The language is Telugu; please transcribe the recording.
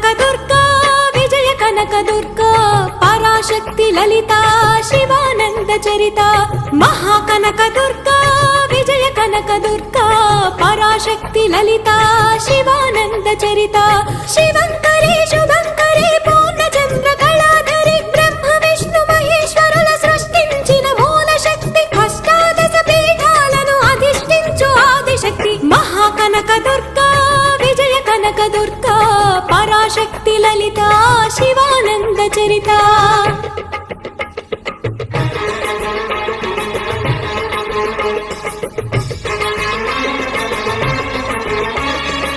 కనక దుర్గా విజయ కనక దుర్గా పరాశక్తి లలిత శివానంద చరిత మహాకనక దుర్గా విజయ కనక దుర్గా పరాశక్తి లలిత శివానంద చరిత శివంకరి శుభంకరి పూర్ణచంద్ర కళాధరి బ్రహ్మ విష్ణు మహేశ్వరుల సృష్టించిన మూల శక్తి అష్టాదశ పీఠాలను అధిష్ఠించు ఆదిశక్తి మహాకనక దుర్గా విజయ కనక దుర్గా పరాశక్తి లలిత శివానంద చరిత